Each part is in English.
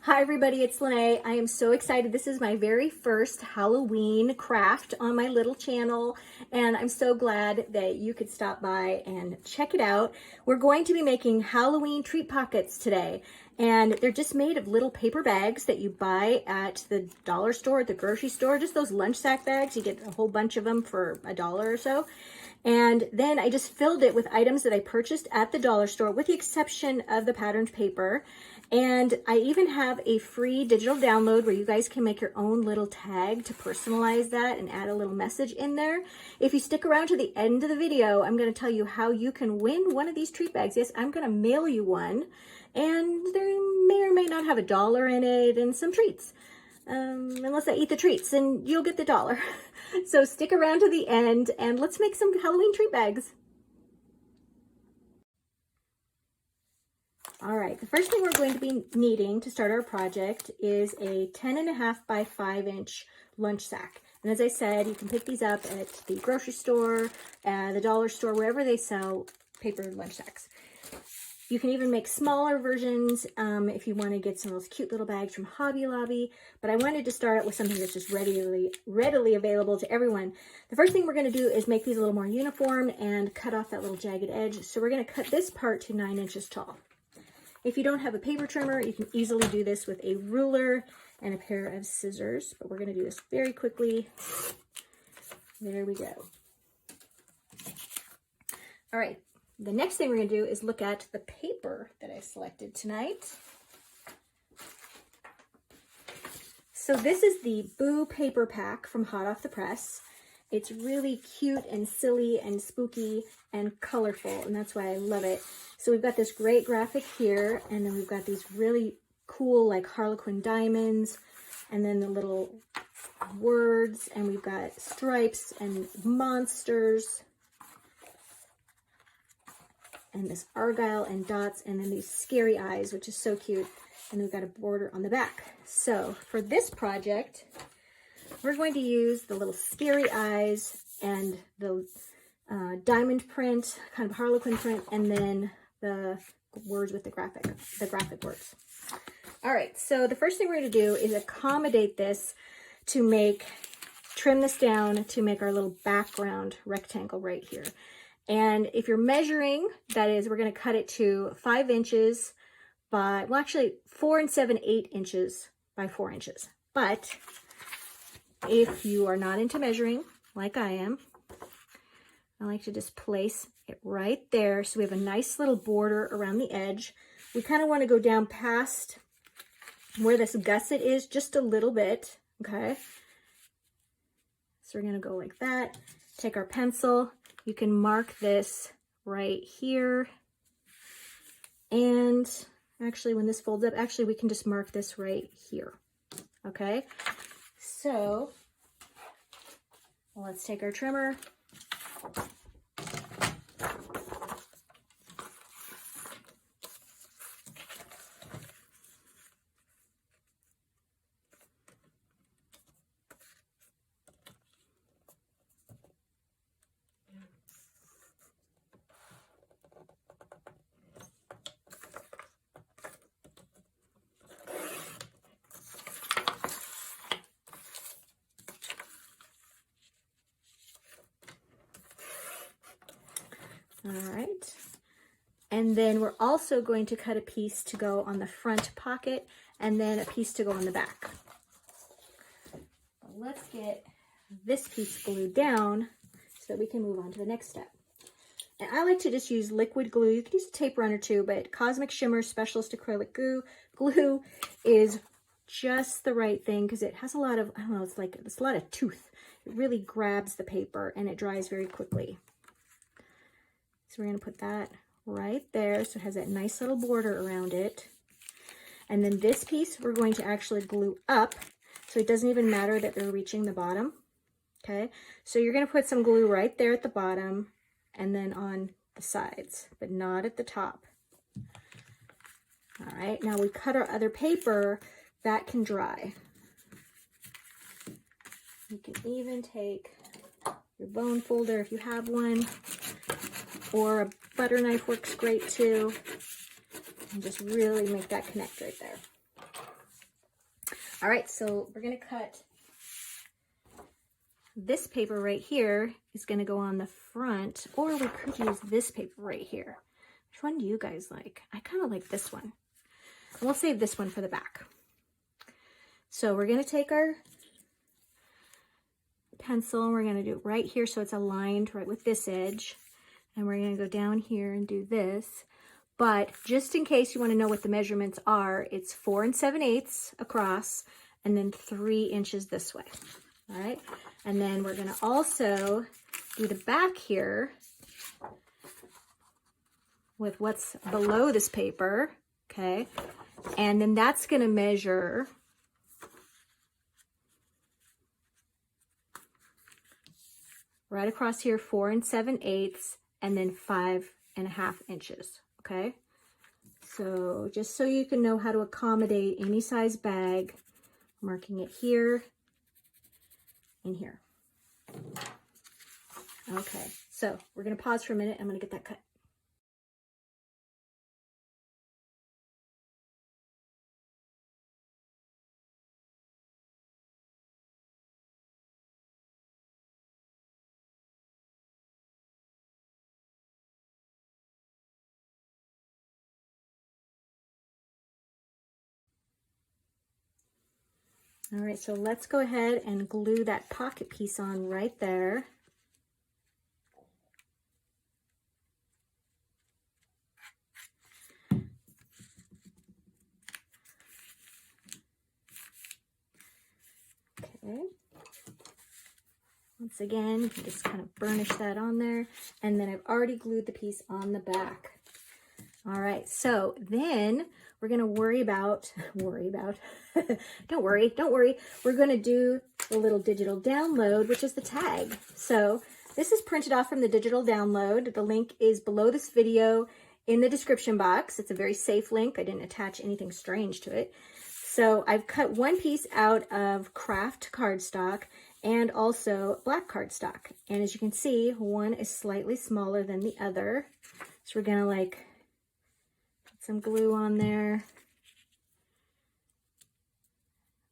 Hi everybody, it's Lene. I am so excited. This is my very first Halloween craft on my little channel, and I'm so glad that you could stop by and check it out. We're going to be making Halloween treat pockets today, and they're just made of little paper bags that you buy at the dollar store, at the grocery store, just those lunch sack bags. You get a whole bunch of them for $1 or so. And then I just filled it with items that I purchased at the dollar store, with the exception of the patterned paper. And I even have a free digital download where you guys can make your own little tag to personalize that and add a little message in there. If you stick around to the end of the video, I'm going to tell you how you can win one of these treat bags. Yes, I'm going to mail you one, and there may or may not have $1 in it and some treats. Unless I eat the treats, and you'll get the $1. So stick around to the end and let's make some Halloween treat bags. All right, the first thing we're going to be needing to start our project is a 10.5 by 5 inch lunch sack. And as I said, you can pick these up at the grocery store, the dollar store, wherever they sell paper lunch sacks. You can even make smaller versions if you want to get some of those cute little bags from Hobby Lobby. But I wanted to start out with something that's just readily available to everyone. The first thing we're going to do is make these a little more uniform and cut off that little jagged edge. So we're going to cut this part to 9 inches tall. If you don't have a paper trimmer, you can easily do this with a ruler and a pair of scissors. But we're going to do this very quickly. There we go. All right. The next thing we're going to do is look at the paper that I selected tonight. So this is the Boo paper pack from Hot Off the Press. It's really cute and silly and spooky and colorful, and that's why I love it. So we've got this great graphic here, and then we've got these really cool like Harlequin diamonds, and then the little words, and we've got stripes and monsters, and this argyle and dots, and then these scary eyes, which is so cute. And we've got a border on the back. So for this project, we're going to use the little scary eyes and the diamond print, kind of Harlequin print, and then the words with the graphic words. All right, so the first thing we're going to do is accommodate this to trim this down to make our little background rectangle right here. And if you're measuring, that is, we're going to cut it to 5 inches by, well, actually 4 7/8 inches by 4 inches. But if you are not into measuring, like I am, I like to just place it right there. So we have a nice little border around the edge. We kind of want to go down past where this gusset is just a little bit, okay? So we're going to go like that. Take our pencil. You can mark this right here. And actually, when this folds up, actually, we can just mark this right here. Okay? So, let's take our trimmer. All right, and then we're also going to cut a piece to go on the front pocket and then a piece to go on the back. Let's get this piece glued down so that we can move on to the next step. And I like to just use liquid glue. You can use a tape run or two, but Cosmic Shimmer Specialist Acrylic Glue is just the right thing because it has a lot of, I don't know, it's a lot of tooth. It really grabs the paper and it dries very quickly. So we're going to put that right there so it has that nice little border around it. And then this piece we're going to actually glue up so it doesn't even matter that they're reaching the bottom. Okay, so you're going to put some glue right there at the bottom and then on the sides, but not at the top. All right, now we cut our other paper. That can dry. You can even take your bone folder if you have one, or a butter knife works great too, and just really make that connect right there. All right, so we're gonna cut this paper right here is gonna go on the front, or we could use this paper right here. Which one do you guys like? I kind of like this one. And we'll save this one for the back. So we're gonna take our pencil and we're gonna do it right here so it's aligned right with this edge. And we're gonna go down here and do this. But just in case you wanna know what the measurements are, it's 4 7/8 across and then 3 inches this way. All right, and then we're gonna also do the back here with what's below this paper, okay? And then that's gonna measure right across here, 4 7/8, and then 5.5 inches, okay? So just so you can know how to accommodate any size bag, marking it here and here. Okay, so we're gonna pause for a minute. I'm gonna get that cut. All right, so let's go ahead and glue that pocket piece on right there. Okay. Once again, you can just kind of burnish that on there. And then I've already glued the piece on the back. All right, so then we're gonna don't worry. We're gonna do the little digital download, which is the tag. So this is printed off from the digital download. The link is below this video in the description box. It's a very safe link. I didn't attach anything strange to it. So I've cut one piece out of craft cardstock and also black cardstock. And as you can see, one is slightly smaller than the other. So we're gonna like put some glue on there.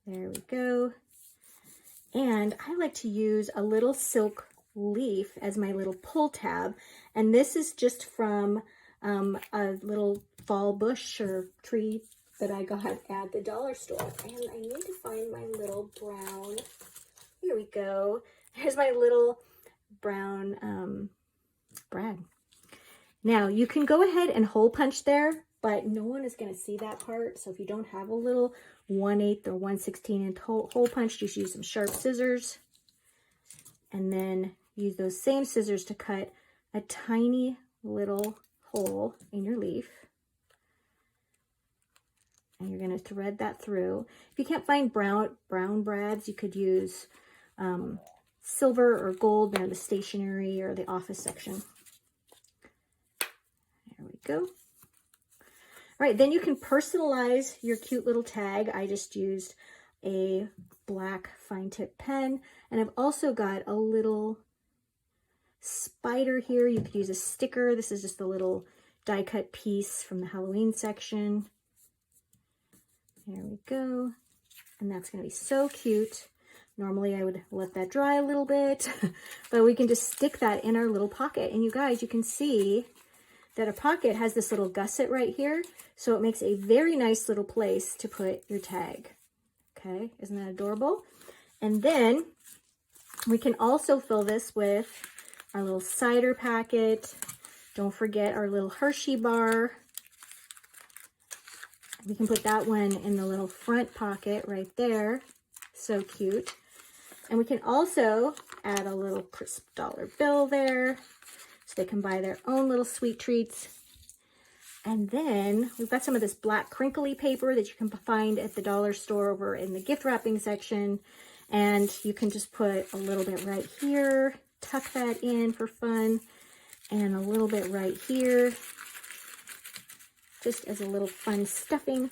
There we go. And I like to use a little silk leaf as my little pull tab. And this is just from a little fall bush or tree that I got at the dollar store. And I need to find my little brown, here we go. Here's my little brown brad. Now you can go ahead and hole punch there, but no one is gonna see that part. So if you don't have a little 1/8 or 1/16 inch hole punch, just use some sharp scissors. And then use those same scissors to cut a tiny little hole in your leaf. And you're gonna thread that through. If you can't find brown brads, you could use silver or gold near the stationery or the office section. There we go. All right, then you can personalize your cute little tag. I just used a black fine tip pen, and I've also got a little spider here. You could use a sticker. This is just a little die cut piece from the Halloween section. There we go. And that's gonna be so cute. Normally I would let that dry a little bit, but we can just stick that in our little pocket. And you guys, you can see that a pocket has this little gusset right here. So it makes a very nice little place to put your tag. Okay, isn't that adorable? And then we can also fill this with our little cider packet. Don't forget our little Hershey bar. We can put that one in the little front pocket right there. So cute. And we can also add a little crisp dollar bill there so they can buy their own little sweet treats. And then we've got some of this black crinkly paper that you can find at the dollar store over in the gift wrapping section. And you can just put a little bit right here, tuck that in for fun, and a little bit right here, just as a little fun stuffing.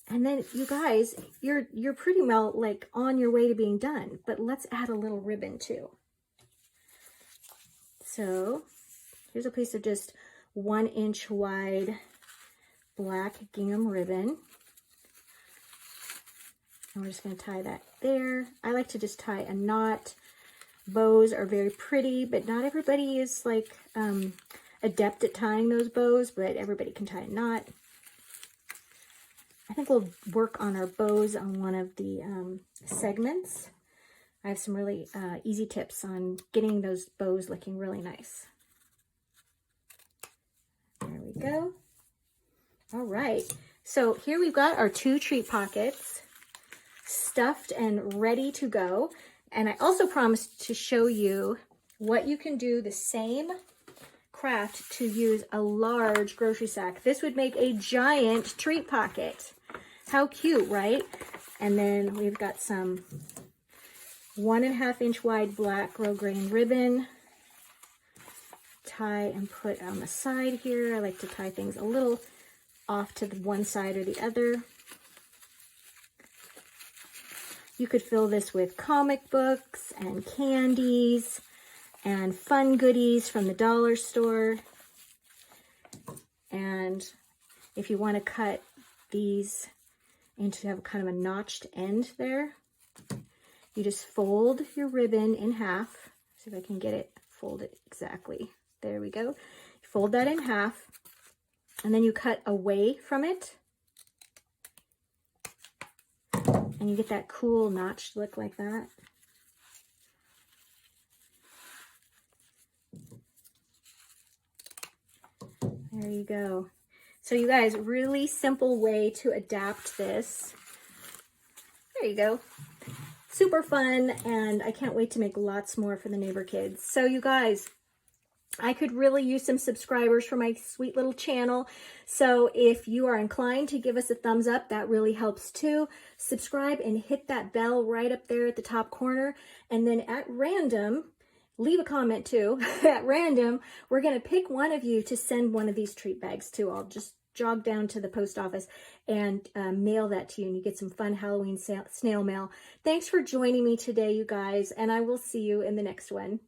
And then you guys, you're pretty well like on your way to being done, but let's add a little ribbon too. So here's a piece of just 1 inch wide black gingham ribbon. And we're just going to tie that there. I like to just tie a knot. Bows are very pretty, but not everybody is like adept at tying those bows, but everybody can tie a knot. I think we'll work on our bows on one of the segments. I have some really easy tips on getting those bows looking really nice. There we go. All right, so here we've got our 2 treat pockets stuffed and ready to go. And I also promised to show you what you can do the same craft to use a large grocery sack. This would make a giant treat pocket. How cute, right? And then we've got some 1.5 inch wide black grosgrain ribbon. Tie and put on the side here. I like to tie things a little off to the one side or the other. You could fill this with comic books and candies and fun goodies from the dollar store. And if you want to cut these into have kind of a notched end there, you just fold your ribbon in half. See if I can get it folded exactly. There we go. You fold that in half, and then you cut away from it. And you get that cool notched look like that. There you go. So you guys, really simple way to adapt this. There you go. Super fun, and I can't wait to make lots more for the neighbor kids. So you guys, I could really use some subscribers for my sweet little channel. So if you are inclined to give us a thumbs up, that really helps too. Subscribe and hit that bell right up there at the top corner. And then at random, leave a comment too. At random, we're going to pick one of you to send one of these treat bags to. I'll just jog down to the post office and mail that to you, and you get some fun Halloween snail mail. Thanks for joining me today, you guys, and I will see you in the next one.